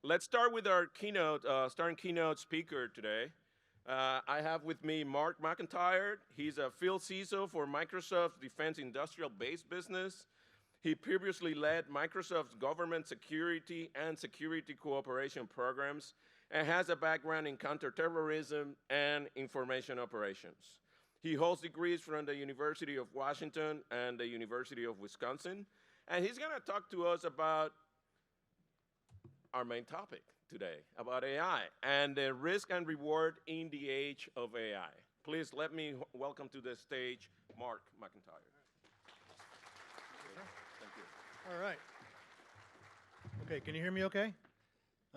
Let's start with our keynote, starting keynote speaker today. I have with me Mark McIntyre. He's a field CISO for Microsoft's Defense Industrial Base business. He previously led Microsoft's government security and security cooperation programs and has a background in counterterrorism and information operations. He holds degrees from the University of Washington and the University of Wisconsin, and he's going to talk to us about our main topic today, about AI and the risk and reward in the age of AI. Please let me welcome to the stage Mark McIntyre. Thank you. All right. Okay, can you hear me okay?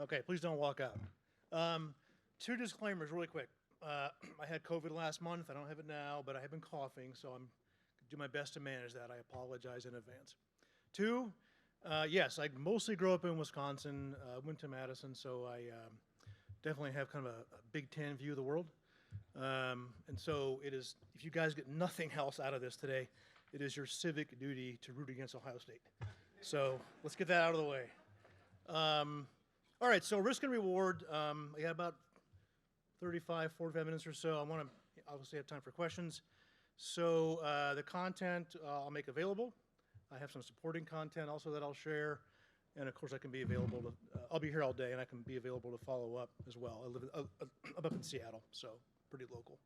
Okay, please don't walk out. Two disclaimers really quick. I had COVID last month. I don't have it now, but I have been coughing, so I'm going to do my best to manage that. I apologize in advance. Two, yes, I mostly grew up in Wisconsin, went to Madison, so I definitely have kind of a Big Ten view of the world. And so it is, if you guys get nothing else out of this today, it is your civic duty to root against Ohio State. So let's get that out of the way. All right, so risk and reward. I got about 45 minutes or so. I want to obviously have time for questions. So the content I'll make available. I have some supporting content also that I'll share. And of course I can be available to, I'll be here all day and I can be available to follow up as well. I'm up in Seattle, so pretty local.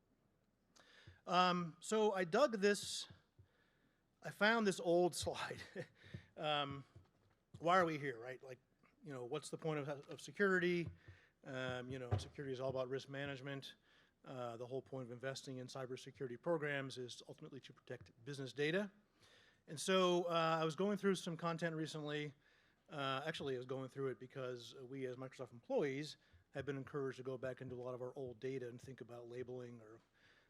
So I dug this, I found this old slide. Why are we here, right? Like, you know, what's the point of security? You know, security is all about risk management. The whole point of investing in cybersecurity programs is ultimately to protect business data. And so I was going through some content recently. Actually, I was going through it because we as Microsoft employees have been encouraged to go back into a lot of our old data and think about labeling or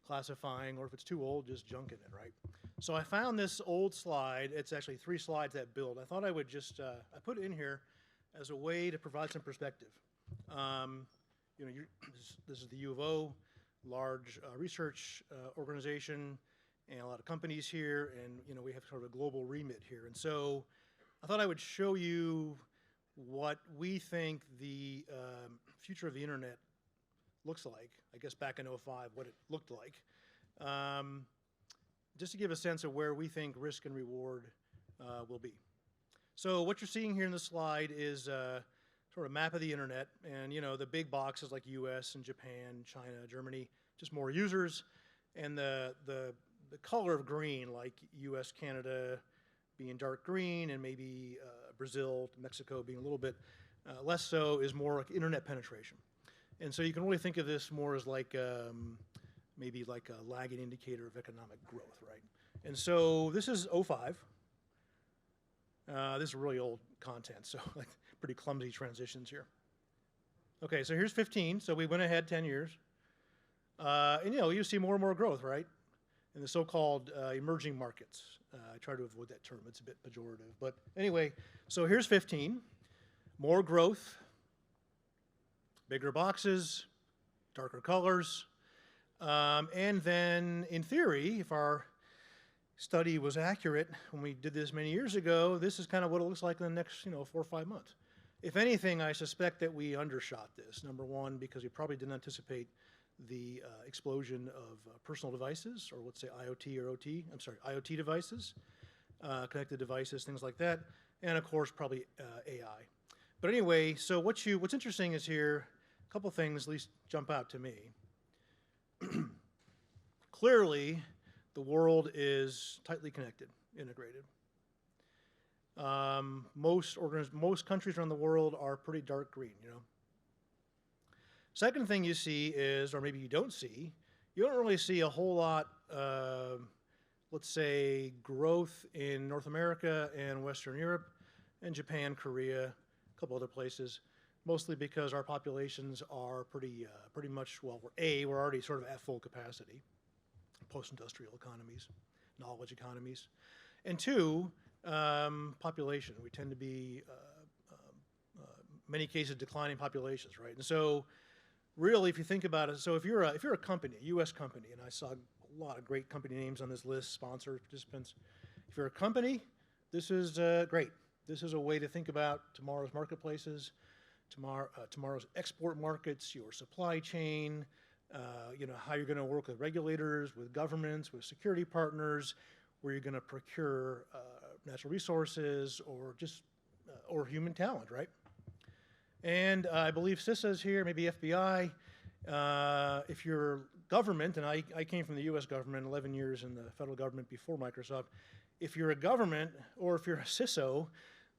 classifying, or if it's too old, just junking it, right? So I found this old slide. It's actually 3 slides that build. I thought I would just, I put it in here as a way to provide some perspective. You know, this is the U of O, large research organization, and a lot of companies here, and you know, we have sort of a global remit here. And so I thought I would show you what we think the future of the internet looks like. I guess back in '05, what it looked like. Just to give a sense of where we think risk and reward will be. So what you're seeing here in the slide is sort of a map of the internet, and you know, the big boxes like US and Japan, China, Germany, just more users, and the color of green, like US, Canada being dark green, and maybe Brazil, Mexico being a little bit less so, is more like internet penetration. And so you can really think of this more as like maybe like a lagging indicator of economic growth, right? And so this is '05. This is really old content, so like pretty clumsy transitions here. Okay, so here's 15, so we went ahead 10 years. And you know, you see more and more growth, right? In the so-called emerging markets. I try to avoid that term, it's a bit pejorative. But anyway, so here's 15, more growth, bigger boxes, darker colors. And then in theory, if our study was accurate when we did this many years ago, this is kind of what it looks like in the next 4 or 5 months. If anything, I suspect that we undershot this. Number one, because we probably didn't anticipate the explosion of personal devices, or let's say IoT or OT, I'm sorry, IoT devices, connected devices, things like that, and of course probably AI. But anyway, so what's interesting is here, a couple things at least jump out to me. Clearly, the world is tightly connected, integrated. Most countries around the world are pretty dark green, you know. Second thing you see is, or maybe you don't see, you don't really see a whole lot, let's say, growth in North America and Western Europe and Japan, Korea, a couple other places, mostly because our populations are pretty much, well, we're already sort of at full capacity, post-industrial economies, knowledge economies. And two, population. We tend to be, many cases, declining populations, right? And so, really, if you think about it, so if you're a company, a U.S. company, and I saw a lot of great company names on this list, sponsors, participants. If you're a company, this is great. This is a way to think about tomorrow's marketplaces. tomorrow's export markets, your supply chain, how you're going to work with regulators, with governments, with security partners, where you're going to procure natural resources or human talent, right? And I believe CISA is here, maybe FBI. If you're government, and I came from the US government, 11 years in the federal government before Microsoft. If you're a government or if you're a CISO,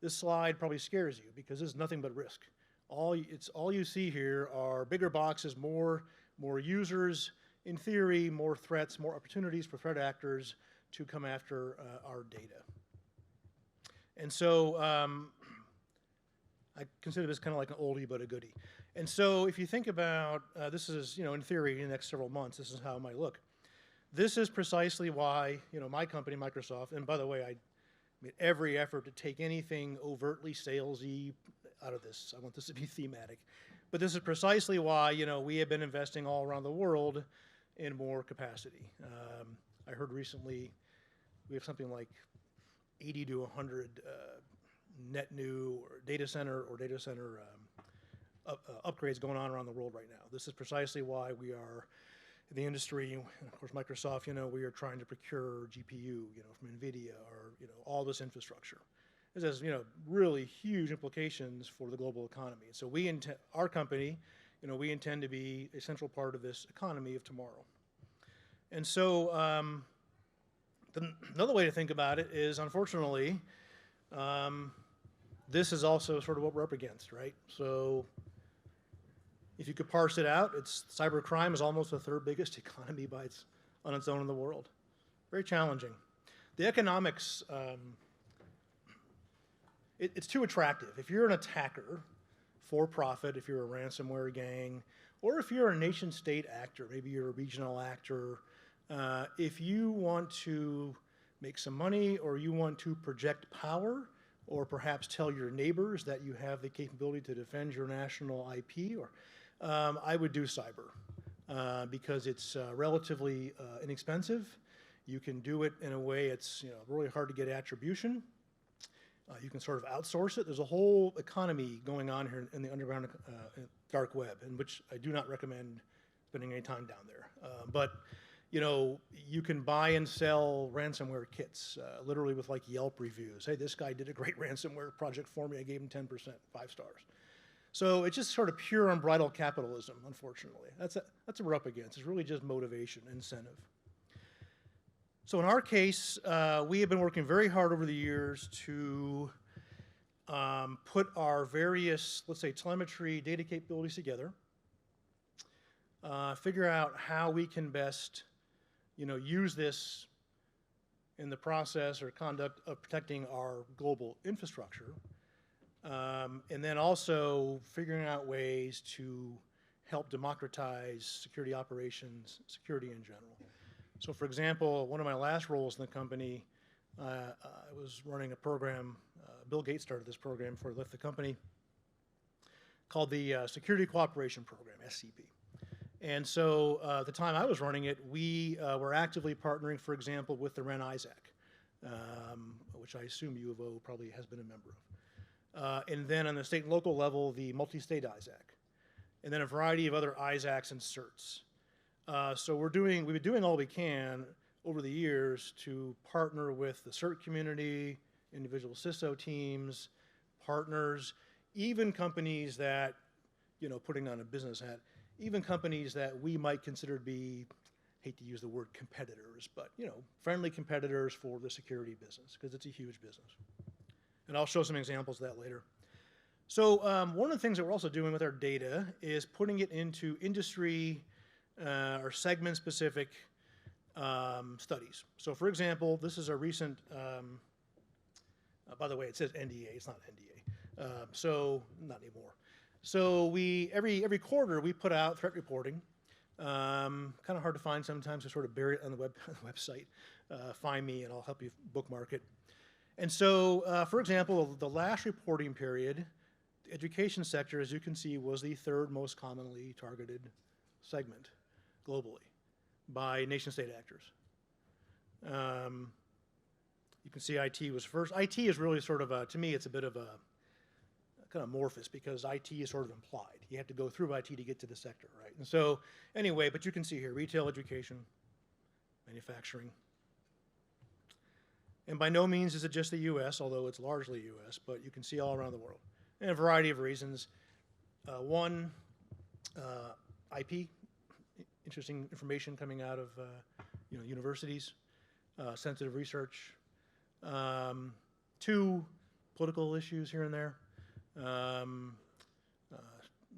this slide probably scares you because there's nothing but risk. All you see here are bigger boxes, more users, in theory, more threats, more opportunities for threat actors to come after our data. And so I consider this kind of like an oldie but a goodie. And so if you think about, this is, in theory, in the next several months, this is how it might look. This is precisely why, my company, Microsoft, and by the way, I made every effort to take anything overtly salesy out of this. I want this to be thematic. But this is precisely why, we have been investing all around the world in more capacity. I heard recently we have something like 80 to 100 net new data center upgrades going on around the world right now. This is precisely why we are in the industry, and of course Microsoft, we are trying to procure GPU, from NVIDIA or, all this infrastructure. This has, really huge implications for the global economy. So our company, we intend to be a central part of this economy of tomorrow. And so another way to think about it is, unfortunately, this is also sort of what we're up against, right? So if you could parse it out, cybercrime is almost the third biggest economy on its own in the world. Very challenging. The economics, it's too attractive. If you're an attacker, for profit, if you're a ransomware gang, or if you're a nation state actor, maybe you're a regional actor, if you want to make some money or you want to project power, or perhaps tell your neighbors that you have the capability to defend your national IP, I would do cyber because it's relatively inexpensive. You can do it in a way it's really hard to get attribution. You can sort of outsource it. There's a whole economy going on here in the underground dark web, in which I do not recommend spending any time down there. But you can buy and sell ransomware kits, literally with like Yelp reviews. Hey, this guy did a great ransomware project for me. I gave him 10%, 5 stars. So it's just sort of pure unbridled capitalism, unfortunately. That's what we're up against. It's really just motivation, incentive. So in our case, we have been working very hard over the years to put our various, let's say, telemetry data capabilities together, figure out how we can best use this in the process or conduct of protecting our global infrastructure, and then also figuring out ways to help democratize security operations, security in general. So for example, one of my last roles in the company, I was running a program, Bill Gates started this program before he left the company, called the Security Cooperation Program, SCP. And so at the time I was running it, we were actively partnering, for example, with the REN-ISAC, which I assume U of O probably has been a member of. And then on the state and local level, the multi-state ISAC. And then a variety of other ISACs and certs. So we've been doing all we can over the years to partner with the CERT community, individual CISO teams, partners, even companies that, putting on a business hat, even companies that we might consider to be, hate to use the word competitors, but friendly competitors for the security business, because it's a huge business. And I'll show some examples of that later. So one of the things that we're also doing with our data is putting it into industry or segment-specific studies. So for example, this is a recent, by the way, it says NDA, it's not NDA, so not anymore. So every quarter we put out threat reporting. Kind of hard to find sometimes, to sort of bury it on the website. Find me and I'll help you bookmark it. And so, for example, the last reporting period, the education sector, as you can see, was the third most commonly targeted segment globally by nation-state actors. You can see IT was first. IT is really sort of to me, it's a bit of a kind of amorphous because IT is sort of implied. You have to go through IT to get to the sector, right? And so anyway, but you can see here, retail, education, manufacturing. And by no means is it just the US, although it's largely US, but you can see all around the world. And a variety of reasons. One, IP, interesting information coming out of universities, sensitive research. Two, political issues here and there.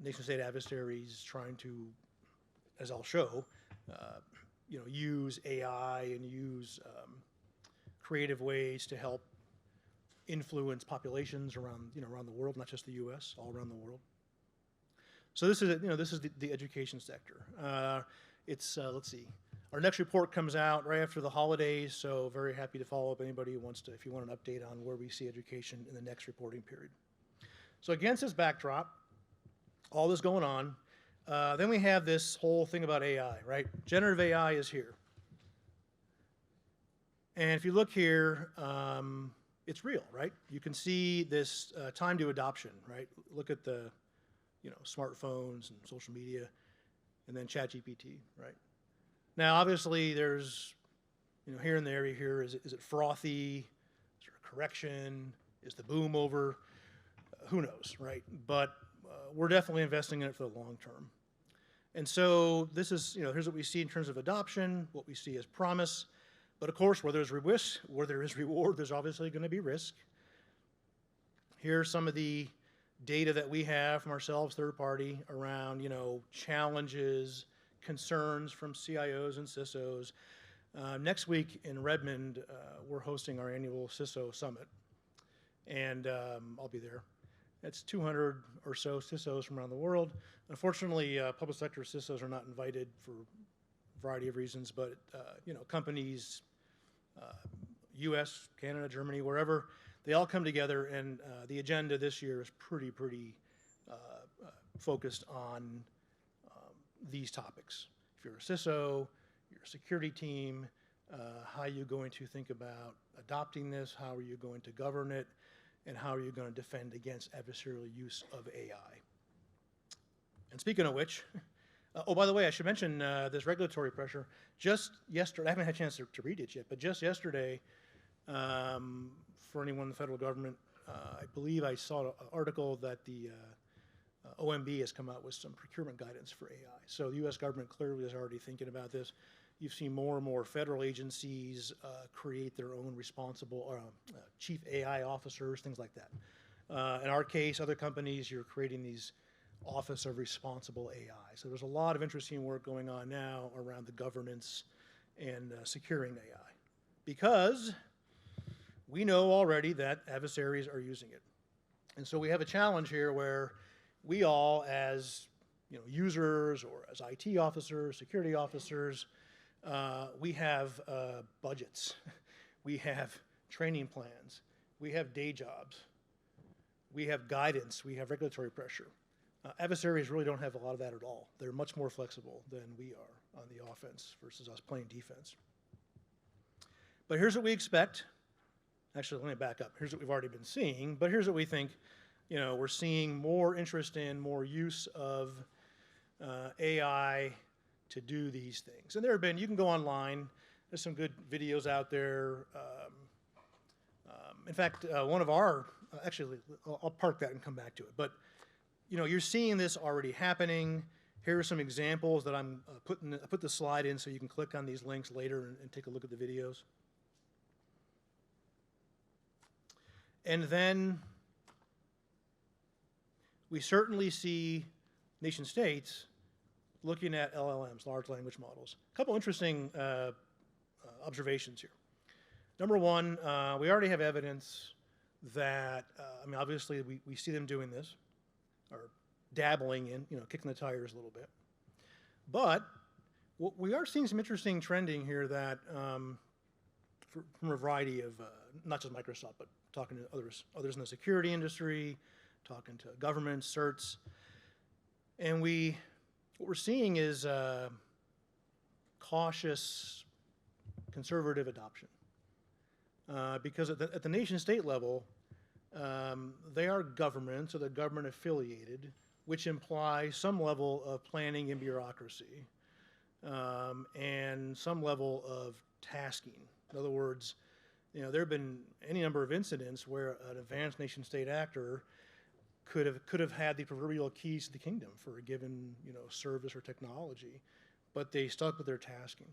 Nation-state adversaries trying to, as I'll show, use AI and use creative ways to help influence populations around the world, not just the U.S., all around the world. So this is the education sector. Let's see. Our next report comes out right after the holidays, so very happy to follow up anybody who wants to, if you want an update on where we see education in the next reporting period. So against this backdrop, all this going on, then we have this whole thing about AI, right? Generative AI is here. And if you look here, it's real, right? You can see this time to adoption, right? Look at the, smartphones and social media, and then ChatGPT, right? Now, obviously, there's, here and there you hear, is it frothy? Is there a correction? Is the boom over? Who knows, right? But we're definitely investing in it for the long term. And so this is, here's what we see in terms of adoption, what we see as promise. But of course, where there is reward, there's obviously going to be risk. Here's some of the data that we have from ourselves, third party, around, challenges, concerns from CIOs and CISOs. Next week in Redmond, we're hosting our annual CISO Summit, and I'll be there. It's 200 or so CISOs from around the world. Unfortunately, public sector CISOs are not invited for a variety of reasons, but companies, US, Canada, Germany, wherever, they all come together, and the agenda this year is pretty focused on these topics. If you're a CISO, you're a security team, how are you going to think about adopting this? How are you going to govern it? And how are you going to defend against adversarial use of AI? And speaking of which, oh, by the way, I should mention this regulatory pressure. Just yesterday, I haven't had a chance to read it yet, but just yesterday, for anyone in the federal government, I believe I saw an article that the OMB has come out with some procurement guidance for AI. So the U.S. government clearly is already thinking about this. You've seen more and more federal agencies create their own responsible chief AI officers, things like that. In our case, other companies, you're creating these Office of Responsible AI. So there's a lot of interesting work going on now around the governance and securing AI, because we know already that adversaries are using it. And so we have a challenge here where we all, as users or as IT officers, security officers, we have budgets, we have training plans, we have day jobs, we have guidance, we have regulatory pressure. Adversaries really don't have a lot of that at all. They're much more flexible than we are on the offense versus us playing defense. But here's what we expect. Actually, let me back up. Here's what we've already been seeing, but here's what we think. We're seeing more interest in, more use of AI to do these things. And there have been, you can go online, there's some good videos out there. In fact, one of our, actually, I'll park that and come back to it. But, you're seeing this already happening. Here are some examples that I put the slide in so you can click on these links later and take a look at the videos. And then we certainly see nation states looking at LLMs, large language models. A couple interesting observations here. Number one, we already have evidence that, obviously we see them doing this, or dabbling in, kicking the tires a little bit. But we are seeing some interesting trending here that, from a variety of, not just Microsoft, but talking to others in the security industry, talking to governments, certs. And what we're seeing is cautious, conservative adoption. Because at the nation state level, They are government, so they're government affiliated, which implies some level of planning and bureaucracy, and some level of tasking. In other words, there have been any number of incidents where an advanced nation-state actor could have had the proverbial keys to the kingdom for a given service or technology, but they stuck with their tasking.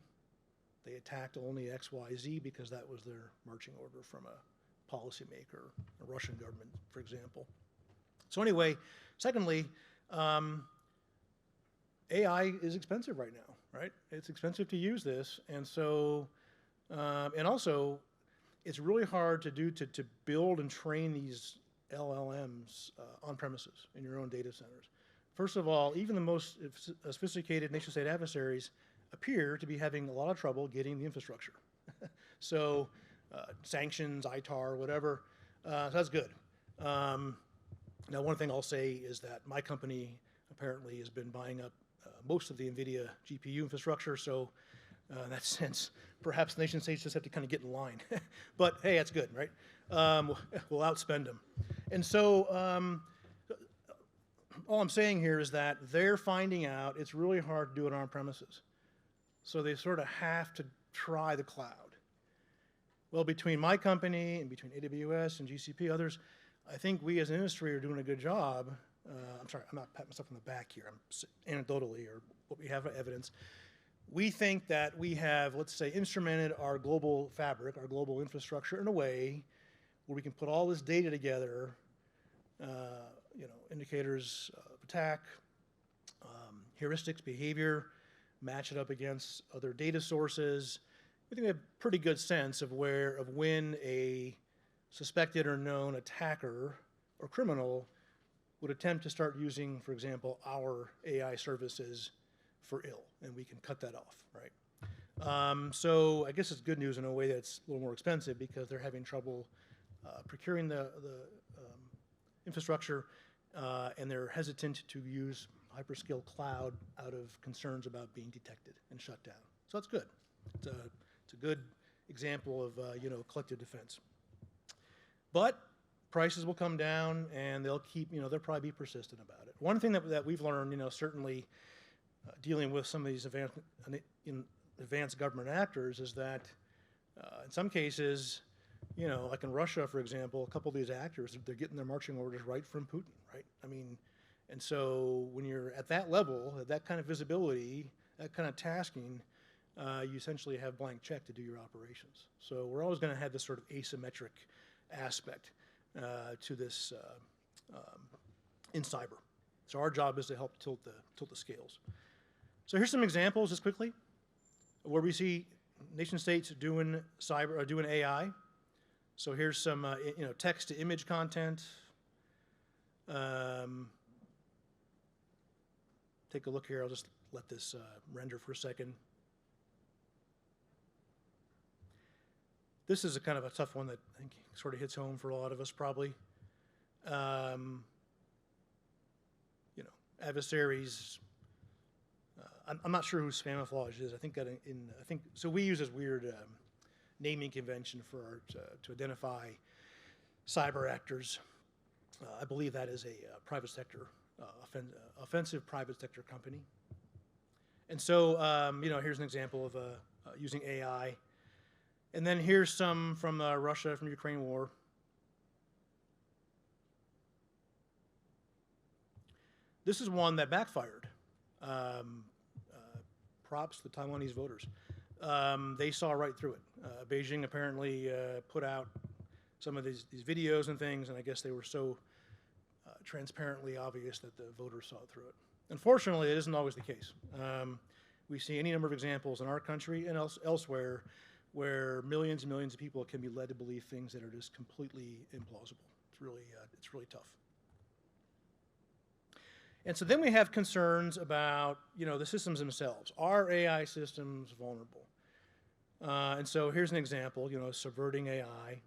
They attacked only X, Y, Z because that was their marching order from a policymaker, a Russian government, for example. So anyway, secondly, AI is expensive right now, right? It's expensive to use this, and so, and also, it's really hard to build and train these LLMs on premises in your own data centers. First of all, even the most sophisticated nation-state adversaries appear to be having a lot of trouble getting the infrastructure. So sanctions, ITAR, whatever, so that's good. Now, one thing I'll say is that my company apparently has been buying up most of the NVIDIA GPU infrastructure, so in that sense, perhaps nation states just have to kind of get in line. But hey, that's good, right? We'll outspend them. And so all I'm saying here is that they're finding out it's really hard to do it on premises. So they sort of have to try the cloud. Well, between my company and between AWS and GCP, others, I think we as an industry are doing a good job. I'm sorry, I'm not patting myself on the back here. I'm anecdotally, or what we have evidence. We think that we have, let's say, instrumented our global fabric, our global infrastructure in a way where we can put all this data together, indicators of attack, heuristics, behavior, match it up against other data sources. We think we have a pretty good sense of when a suspected or known attacker or criminal would attempt to start using, for example, our AI services for ill, and we can cut that off, right? So I guess it's good news in a way that's a little more expensive because they're having trouble procuring the infrastructure, and they're hesitant to use hyperscale cloud out of concerns about being detected and shut down. So that's good. It's a good example of collective defense. But prices will come down, and they'll keep, they'll probably be persistent about it. One thing that we've learned, certainly dealing with some of these advanced government actors is that in some cases, like in Russia, for example, a couple of these actors, they're getting their marching orders right from Putin, right? I mean, and so when you're at that level, at that kind of visibility, that kind of tasking, you essentially have blank check to do your operations. So we're always going to have this sort of asymmetric aspect to this in cyber. So our job is to help tilt the scales. So here's some examples, just quickly, where we see nation states doing cyber or doing AI. So here's some text to image content. Take a look here. I'll just let this render for a second. This is a kind of a tough one that I think sort of hits home for a lot of us, probably. Adversaries. I'm not sure who Spamiflage is. I think that so. We use this weird naming convention for to identify cyber actors. I believe that is a private sector, offensive private sector company. And so, here's an example of using AI. And then here's some from Russia, from the Ukraine war. This is one that backfired. Props to the Taiwanese voters. They saw right through it. Beijing apparently put out some of these videos and things, and I guess they were so transparently obvious that the voters saw through it. Unfortunately, it isn't always the case. We see any number of examples in our country and elsewhere where millions and millions of people can be led to believe things that are just completely implausible. It's really tough. And so then we have concerns about, the systems themselves. Are AI systems vulnerable? And so here's an example, subverting AI.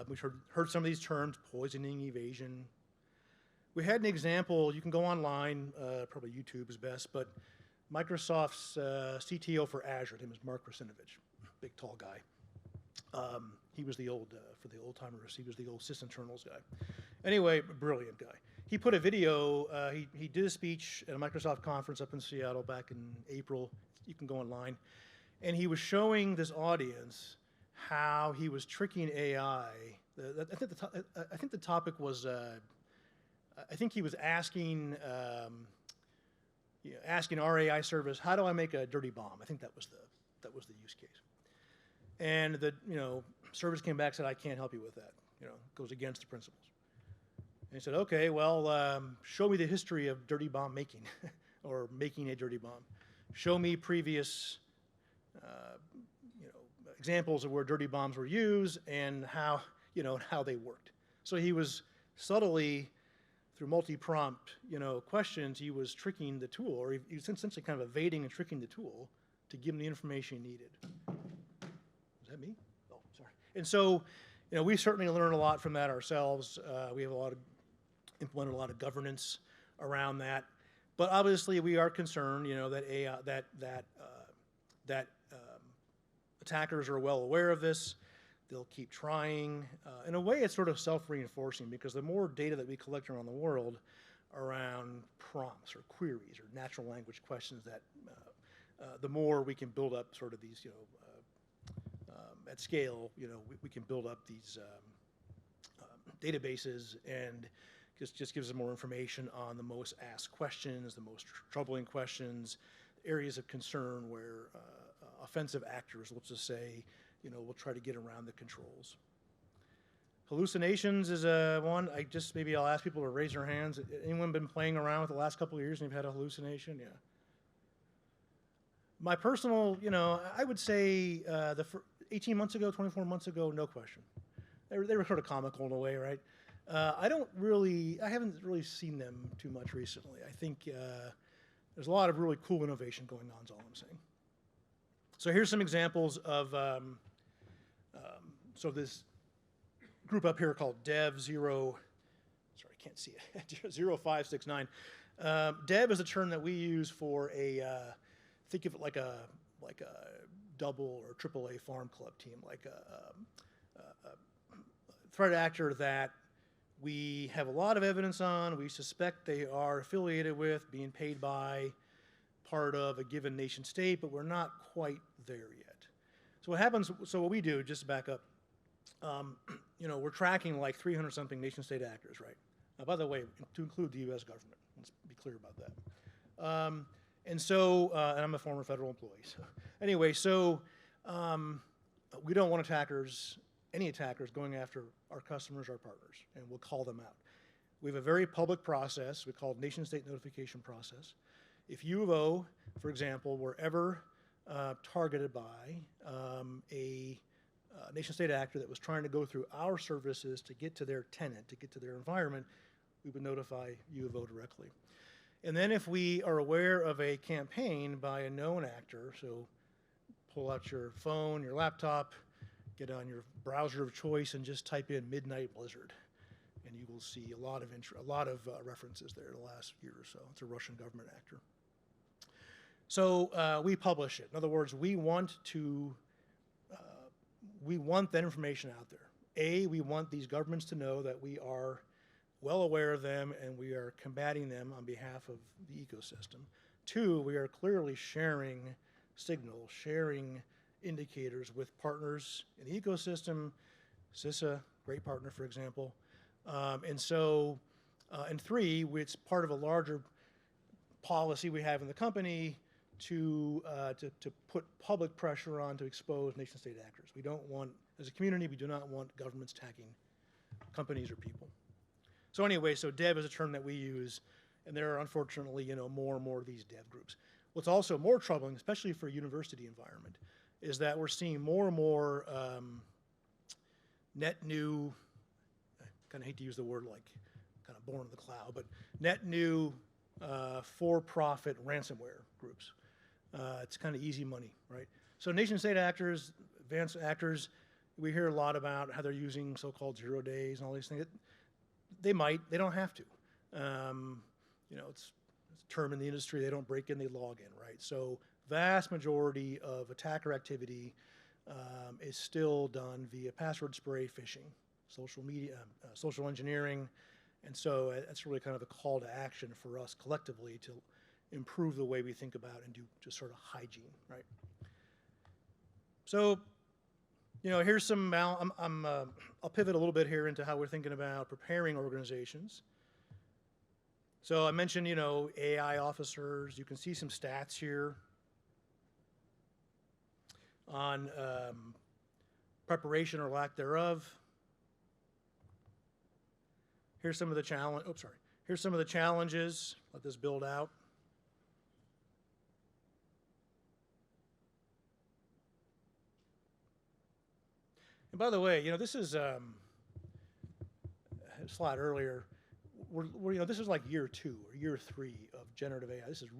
We've heard some of these terms, poisoning, evasion. We had an example, you can go online, probably YouTube is best, but Microsoft's CTO for Azure, his name is Mark Russinovich, big tall guy. He was the old, for the old timers, he was the old sysinternals guy. Anyway, brilliant guy. He put a video, he did a speech at a Microsoft conference up in Seattle back in April. You can go online. And he was showing this audience how he was tricking AI. I think the topic was, I think he was asking, asking our AI service, how do I make a dirty bomb? I think that was the use case. And the service came back and said, I can't help you with that. Goes against the principles. And he said, okay, well, show me the history of dirty bomb making, or making a dirty bomb. Show me previous, examples of where dirty bombs were used and how, how they worked. So he was subtly, through multi-prompt, questions, he was tricking the tool, or he was essentially kind of evading and tricking the tool to give him the information he needed. Is that me? Oh, sorry. And so, we certainly learned a lot from that ourselves. We have implemented a lot of governance around that. But obviously, we are concerned, that AI, that attackers are well aware of this. They'll keep trying. In a way, it's sort of self-reinforcing, because the more data that we collect around the world around prompts or queries or natural language questions, that the more we can build up sort of these, at scale, we can build up these databases, and just gives us more information on the most asked questions, the most troubling questions, areas of concern where offensive actors, let's just say, will try to get around the controls. Hallucinations is one. Maybe I'll ask people to raise their hands. Anyone been playing around with the last couple of years and you've had a hallucination? Yeah. My personal, I would say 18 months ago, 24 months ago, no question. They were sort of comical in a way, right? I haven't really seen them too much recently. I think there's a lot of really cool innovation going on, is all I'm saying. So here's some examples of, so this group up here called Dev 0, sorry, I can't see it, 0569. Dev is a term that we use for think of it like a double or AAA farm club team, like a threat actor that we have a lot of evidence on, we suspect they are affiliated with, being paid by, part of a given nation state, but we're not quite there yet. So what happens, what we do, just to back up, we're tracking like 300-something nation-state actors, right? By the way, to include the U.S. government, let's be clear about that. And I'm a former federal employee. So anyway, we don't want attackers, any attackers, going after our customers, our partners, and we'll call them out. We have a very public process we call nation-state notification process. If U of O, for example, were ever targeted by a nation-state actor that was trying to go through our services to get to their tenant, to get to their environment, we would notify U of O directly. And then if we are aware of a campaign by a known actor, so pull out your phone, your laptop, get on your browser of choice and just type in Midnight Blizzard, and you will see a lot of references there the last year or so. It's a Russian government actor. So we publish it. In other words, we want that information out there. We want these governments to know that we are well aware of them and we are combating them on behalf of the ecosystem. 2, we are clearly sharing signals, sharing indicators with partners in the ecosystem, CISA, great partner, for example. And 3, it's part of a larger policy we have in the company to put public pressure on to expose nation-state actors. We don't want, as a community, we do not want governments attacking companies or people. So anyway, dev is a term that we use, and there are unfortunately, more and more of these dev groups. What's also more troubling, especially for a university environment, is that we're seeing more and more net new, I kind of hate to use the word like kind of born in the cloud, but net new for-profit ransomware groups. It's kind of easy money, right? So nation-state actors, advanced actors, we hear a lot about how they're using so-called 0 days and all these things. They don't have to. It's a term in the industry, they don't break in, they log in, right? So vast majority of attacker activity is still done via password spray phishing, social media, social engineering, and so that's really kind of a call to action for us collectively to improve the way we think about and do just sort of hygiene, right? So, here's some, I'll pivot a little bit here into how we're thinking about preparing organizations. So I mentioned, AI officers. You can see some stats here on preparation or lack thereof. Here's some of the Here's some of the challenges. Let this build out. And by the way, this is a slide earlier. This is like year 2 or year 3 of generative AI. This is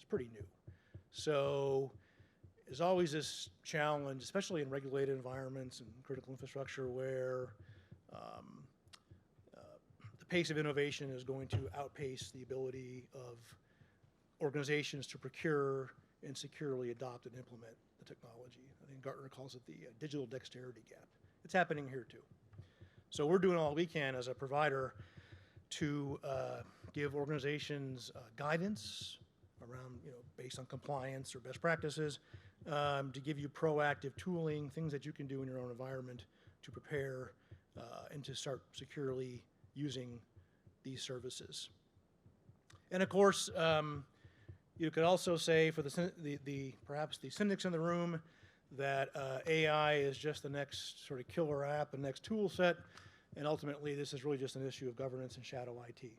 pretty new. So there's always this challenge, especially in regulated environments and critical infrastructure, where the pace of innovation is going to outpace the ability of organizations to procure and securely adopt and implement the technology. I think Gartner calls it the digital dexterity gap. It's happening here too. So we're doing all we can as a provider to give organizations guidance around, based on compliance or best practices, to give you proactive tooling, things that you can do in your own environment to prepare and to start securely using these services. And of course, you could also say for perhaps the cynics in the room that AI is just the next sort of killer app, the next tool set, and ultimately this is really just an issue of governance and shadow IT.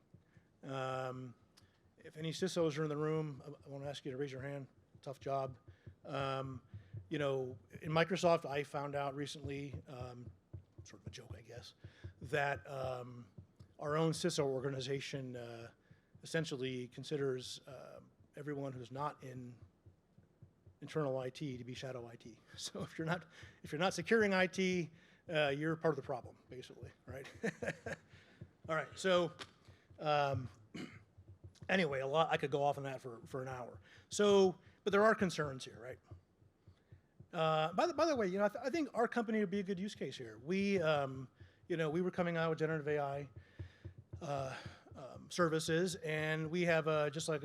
If any CISOs are in the room, I want to ask you to raise your hand. Tough job. In Microsoft, I found out recently, sort of a joke, I guess, that our own CISO organization essentially considers everyone who's not in internal IT to be shadow IT. So if you're not securing IT, you're part of the problem, basically, right? All right. So anyway, I could go off on that for an hour. So, but there are concerns here, right? By the way, I think our company would be a good use case here. We were coming out with generative AI services, and we have just like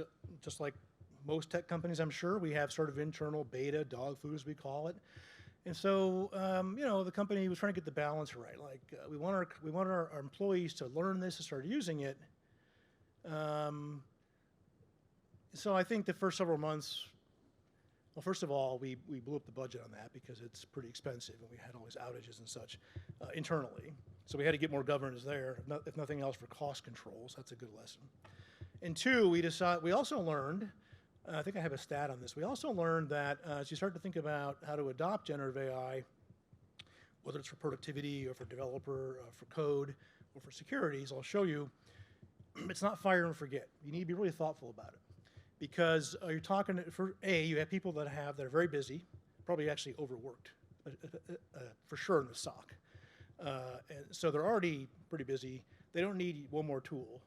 most tech companies, I'm sure, we have sort of internal beta dog food, as we call it. And so, the company was trying to get the balance right. Like, we want our employees to learn this and start using it. So I think the first several months, well, first of all, we blew up the budget on that because it's pretty expensive, and we had all these outages and such internally. So we had to get more governance there, if nothing else, for cost controls. That's a good lesson. And 2, we also learned, I think I have a stat on this, we also learned that as you start to think about how to adopt generative AI, whether it's for productivity or for developer, for code, or for securities, I'll show you, it's not fire and forget. You need to be really thoughtful about it. Because you're talking, you have people that are very busy, probably actually overworked, for sure in the SOC. And so they're already pretty busy. They don't need one more tool,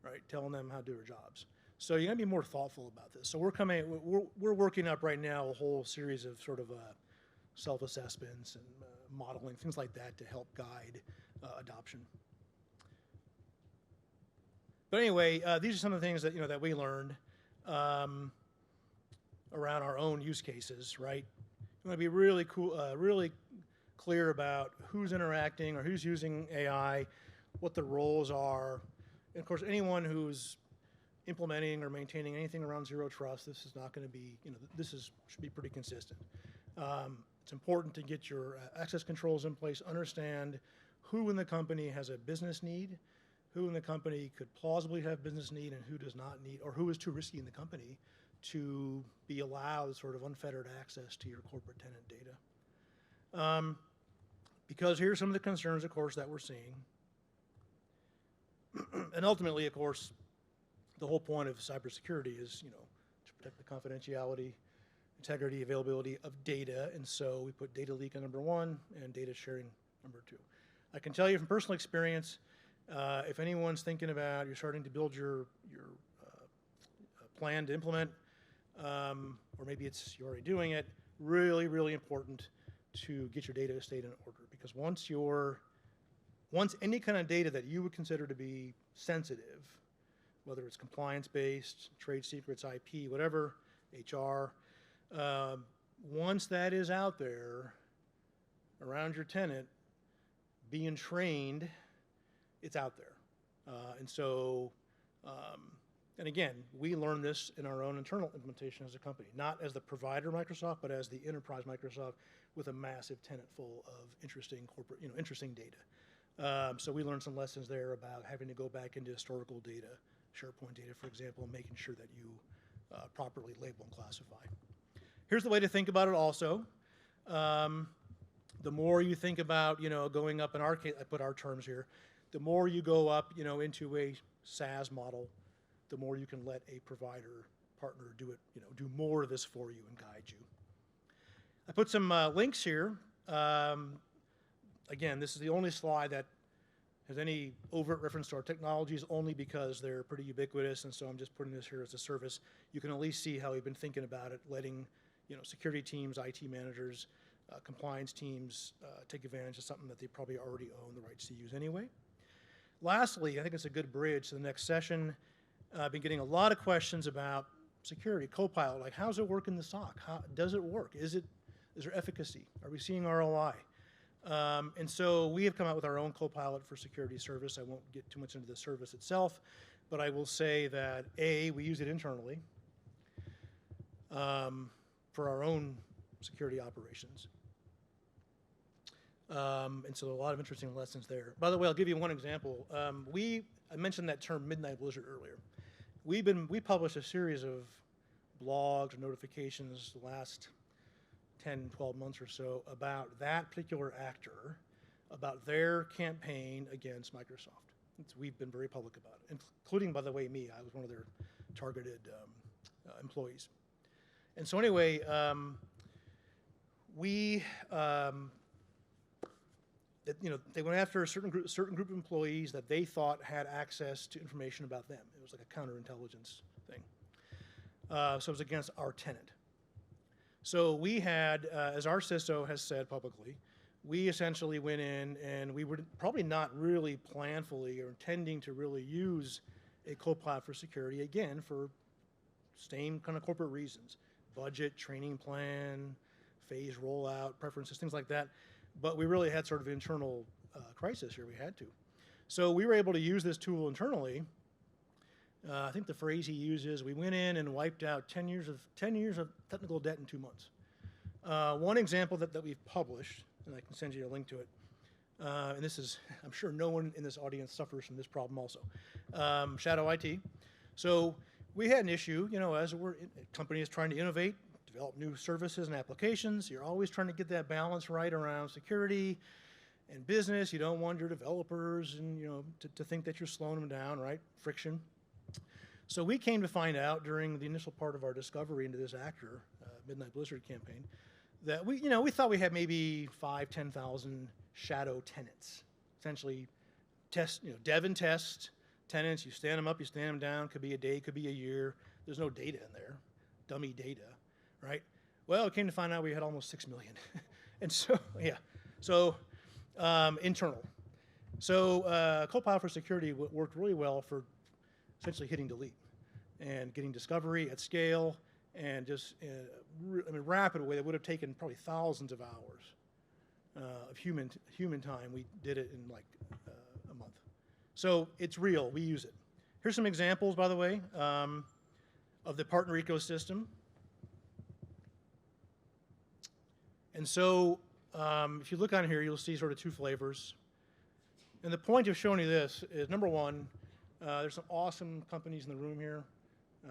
right, telling them how to do their jobs. So you got to be more thoughtful about this. So we're working up right now a whole series of sort of self-assessments and modeling, things like that to help guide adoption. But anyway, these are some of the things that that we learned around our own use cases, right? You want to be really clear about who's interacting or who's using AI, what the roles are. And of course, anyone who's implementing or maintaining anything around zero trust, this is not going to be, should be pretty consistent. It's important to get your access controls in place, understand who in the company has a business need, who in the company could plausibly have business need, and who does not need, or who is too risky in the company to be allowed sort of unfettered access to your corporate tenant data. Because here's some of the concerns, of course, that we're seeing. And ultimately, of course, the whole point of cybersecurity is, to protect the confidentiality, integrity, availability of data. And so we put data leak on number 1 and data sharing number 2. I can tell you from personal experience, if anyone's thinking about, you're starting to build your plan to implement, or maybe you're already doing it, really, really important to get your data estate in order. Because once any kind of data that you would consider to be sensitive, whether it's compliance-based, trade secrets, IP, whatever, HR, once that is out there around your tenant, being trained, it's out there. And again, we learned this in our own internal implementation as a company, not as the provider Microsoft, but as the enterprise Microsoft with a massive tenant full of interesting corporate, interesting data. So we learned some lessons there about having to go back into historical data, SharePoint data, for example, and making sure that you properly label and classify. Here's the way to think about it also. The more you think about, going up in our case, I put our terms here, the more you go up, into a SaaS model, the more you can let a provider partner do it, do more of this for you and guide you. I put some links here. Again, this is the only slide that has any overt reference to our technologies, only because they're pretty ubiquitous, and so I'm just putting this here as a service. You can at least see how we've been thinking about it, letting security teams, IT managers, compliance teams take advantage of something that they probably already own the rights to use anyway. Lastly, I think it's a good bridge to the next session. I've been getting a lot of questions about security, Copilot, like how's it work in the SOC? How does it work? Is there efficacy? Are we seeing ROI? And so we have come out with our own Copilot for security service. I won't get too much into the service itself, but I will say that we use it internally for our own security operations. And so a lot of interesting lessons there. By the way, I'll give you one example. I mentioned that term Midnight Blizzard earlier. We published a series of blogs or notifications the last 10, 12 months or so about that particular actor, about their campaign against Microsoft. We've been very public about it, including, by the way, me. I was one of their targeted employees. And so anyway, they went after a certain group of employees that they thought had access to information about them. It was like a counterintelligence thing. So it was against our tenant. So we had, as our CISO has said publicly, we essentially went in and we were probably not really planfully or intending to really use a Copilot for security, again, for same kind of corporate reasons. Budget, training plan, phase rollout, preferences, things like that. But we really had sort of internal crisis here. We had to. So we were able to use this tool internally. I think the phrase he uses, we went in and wiped out 10 years of technical debt in 2 months. One example that we've published, and I can send you a link to it, and this is, I'm sure no one in this audience suffers from this problem also, shadow IT. So we had an issue, as a company is trying to innovate, develop new services and applications. You're always trying to get that balance right around security and business. You don't want your developers and to think that you're slowing them down, right? Friction. So we came to find out during the initial part of our discovery into this actor, Midnight Blizzard campaign, that we thought we had maybe 5,000-10,000 shadow tenants, essentially dev and test tenants. You stand them up, you stand them down. Could be a day, could be a year. There's no data in there, dummy data. Right? Well, it came to find out we had almost 6 million. And so, internal. So Copilot for security worked really well for essentially hitting delete and getting discovery at scale and just rapid way that would have taken probably thousands of hours of human time. We did it in like a month. So it's real. We use it. Here's some examples, by the way, of the partner ecosystem. And so if you look on here, you'll see sort of two flavors. And the point of showing you this is, number one, there's some awesome companies in the room here.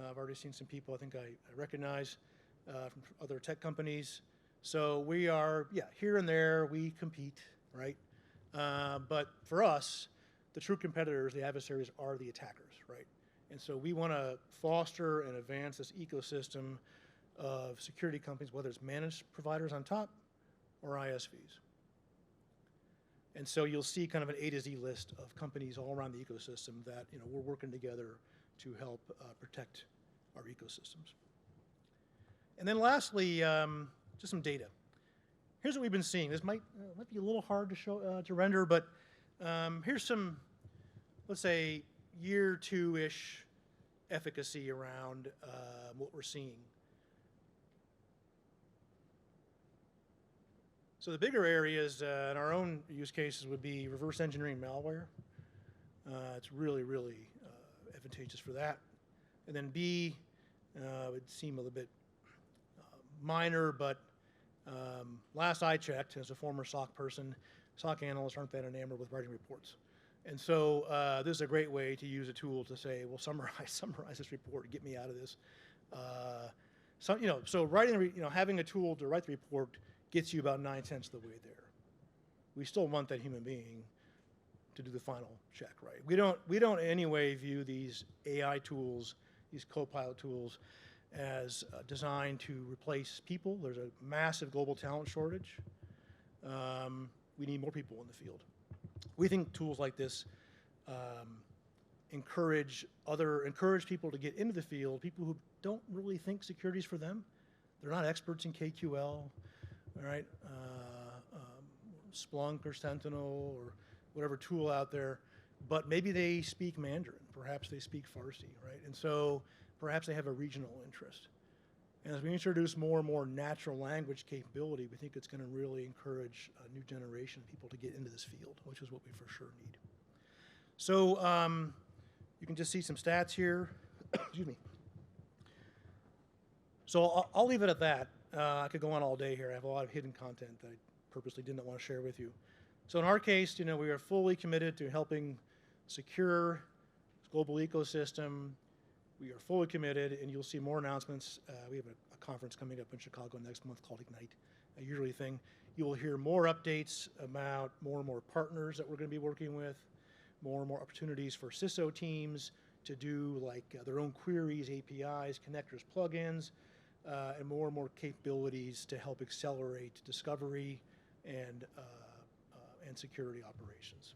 I've already seen some people I think I recognize from other tech companies. So we are, here and there, we compete, right? But for us, the true competitors, the adversaries, are the attackers, right? And so we want to foster and advance this ecosystem of security companies, whether it's managed providers on top or ISVs. And so you'll see kind of an A to Z list of companies all around the ecosystem that we're working together to help protect our ecosystems. And then lastly, just some data. here's what we've been seeing. This might be a little hard to show to render, but here's some, let's say, year two-ish efficacy around what we're seeing. So the bigger areas in our own use cases would be reverse engineering malware. It's really, really advantageous for that. And then B would seem a little bit minor, but last I checked, as a former SOC person, SOC analysts aren't that enamored with writing reports. And so this is a great way to use a tool to say, well, summarize this report, get me out of this. So writing, having a tool to write the report gets you about 9/10 of the way there. We still want that human being to do the final check, right? We don't in any way view these AI tools, these co-pilot tools, as designed to replace people. There's a massive global talent shortage. We need more people in the field. We think tools like this encourage people to get into the field, people who don't really think security is for them. They're not experts in KQL, all right? Splunk or Sentinel or whatever tool out there, but maybe they speak Mandarin, perhaps they speak Farsi, right? And so perhaps they have a regional interest. And as we introduce more and more natural language capability, we think it's going to really encourage a new generation of people to get into this field, which is what we for sure need. So you can just see some stats here. Excuse me. So I'll leave it at that. I could go on all day here. I have a lot of hidden content that I purposely did not want to share with you. So in our case, we are fully committed to helping secure this global ecosystem. We are fully committed, and you'll see more announcements. We have a conference coming up in Chicago next month called Ignite, a yearly thing. You will hear more updates about more and more partners that we're going to be working with, more and more opportunities for CISO teams to do their own queries, APIs, connectors, plugins, and more capabilities to help accelerate discovery and security operations.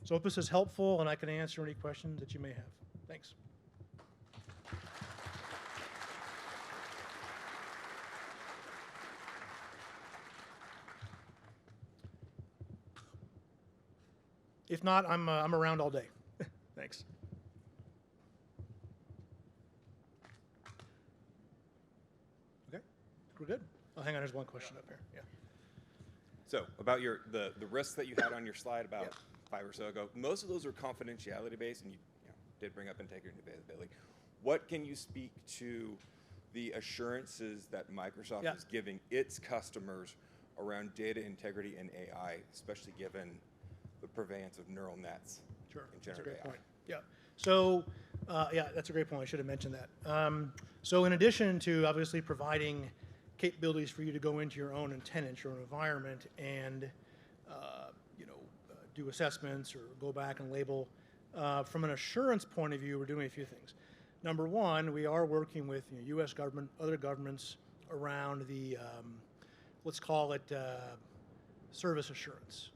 So hope this is helpful, and I can answer any questions that you may have. Thanks. If not, I'm around all day. Thanks. Okay, we're good. Oh, hang on, there's one question up here. Yeah. So about the risks that you had on your slide about 5 or so ago, most of those are confidentiality based, and you did bring up integrity and availability. What can you speak to the assurances that Microsoft is giving its customers around data integrity and AI, especially given the prevalence of neural nets and generative AI? Point. Yeah. So, that's a great point. I should have mentioned that. So in addition to obviously providing capabilities for you to go into your own tenant, your own environment, and do assessments or go back and label, from an assurance point of view, we're doing a few things. Number one, we are working with U.S. government, other governments around the, let's call it service assurance.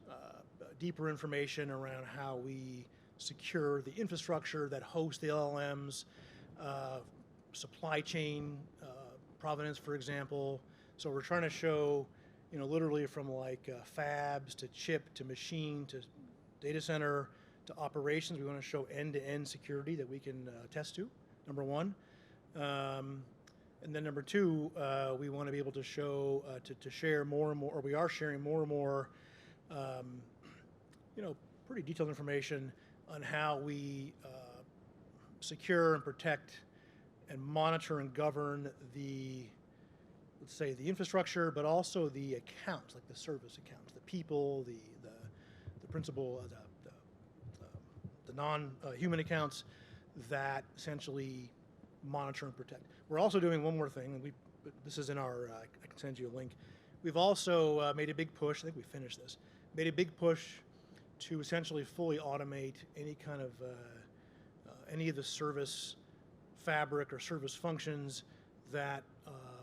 Deeper information around how we secure the infrastructure that hosts the LLMs, supply chain provenance, for example. So we're trying to show, literally from fabs to chip to machine to data center to operations. We want to show end-to-end security that we can attest to, number one. And then number two, we want to be able to show, to share more and more, or we are sharing more and more, pretty detailed information on how we secure and protect and monitor and govern the, let's say, the infrastructure, but also the accounts, like the service accounts, the people, the principal, the non-human accounts that essentially monitor and protect. We're also doing one more thing, and this is in our, I can send you a link. We've also made a big push, I think we finished this, made a big push to essentially fully automate any kind of, any of the service fabric or service functions that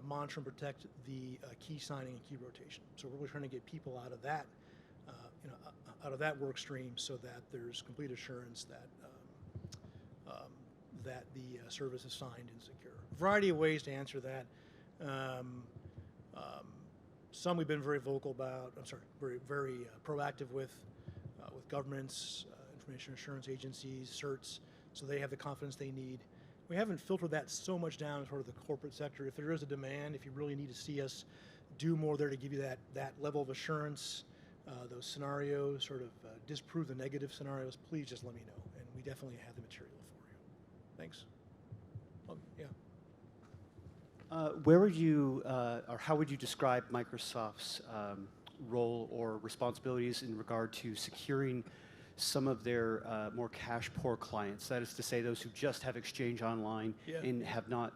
monitor and protect the key signing and key rotation. So we're really trying to get people out of that, out of that work stream, so that there's complete assurance that that the service is signed and secure. A variety of ways to answer that. Some we've been very vocal about. I'm sorry, very proactive with governments, information assurance agencies, certs, so they have the confidence they need. We haven't filtered that so much down toward the corporate sector. If there is a demand, if you really need to see us do more there to give you that level of assurance, those scenarios, sort of disprove the negative scenarios, please just let me know, and we definitely have the material for you. Thanks. Oh, yeah. Where would you, or how would you describe Microsoft's role or responsibilities in regard to securing some of their more cash-poor clients? That is to say, those who just have Exchange Online and have not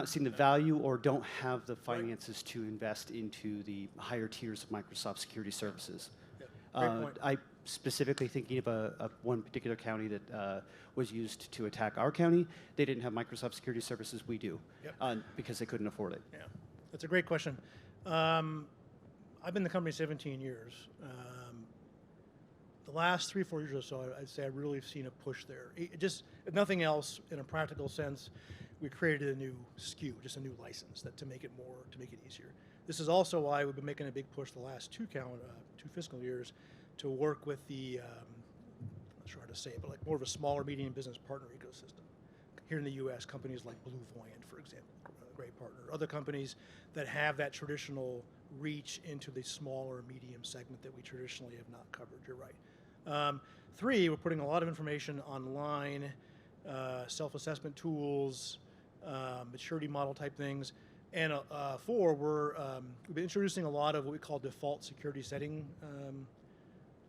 seen the value or don't have the finances to invest into the higher tiers of Microsoft security services. Great point. I specifically thinking of one particular county that was used to attack our county. They didn't have Microsoft security services. We do, because they couldn't afford it. Yeah, that's a great question. I've been in the company 17 years. The last 3 or 4 years or so, I'd say I've really seen a push there. Just, if nothing else, in a practical sense, we created a new SKU, just a new license to make it easier. This is also why we've been making a big push the last 2 fiscal years to work with the, I'm not sure how to say it, but like more of a smaller medium business partner ecosystem. Here in the U.S., companies like Blue Voyant, for example, a great partner. Other companies that have that traditional reach into the smaller medium segment that we traditionally have not covered. You're right. 3, we're putting a lot of information online, self-assessment tools, maturity model type things. And 4, we've been introducing a lot of what we call default security setting,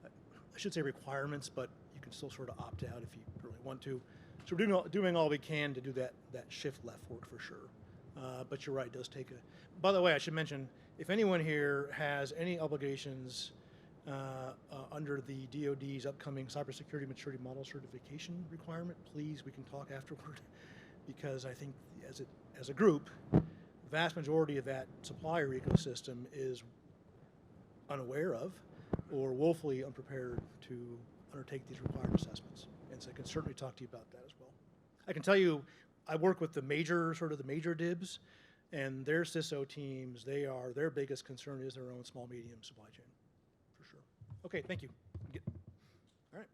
I should say requirements, but you can still sort of opt out if you really want to. So we're doing all we can to do that shift leftward for sure. But you're right, it does take a... By the way, I should mention, if anyone here has any obligations under the DoD's upcoming cybersecurity maturity model certification requirement, please, we can talk afterward, because I think as a group, the vast majority of that supplier ecosystem is unaware of or woefully unprepared to undertake these required assessments. And so I can certainly talk to you about that as well. I can tell you, I work with the major DIBs, and their CISO teams, their biggest concern is their own small medium supply chain, for sure. Okay, thank you. All right.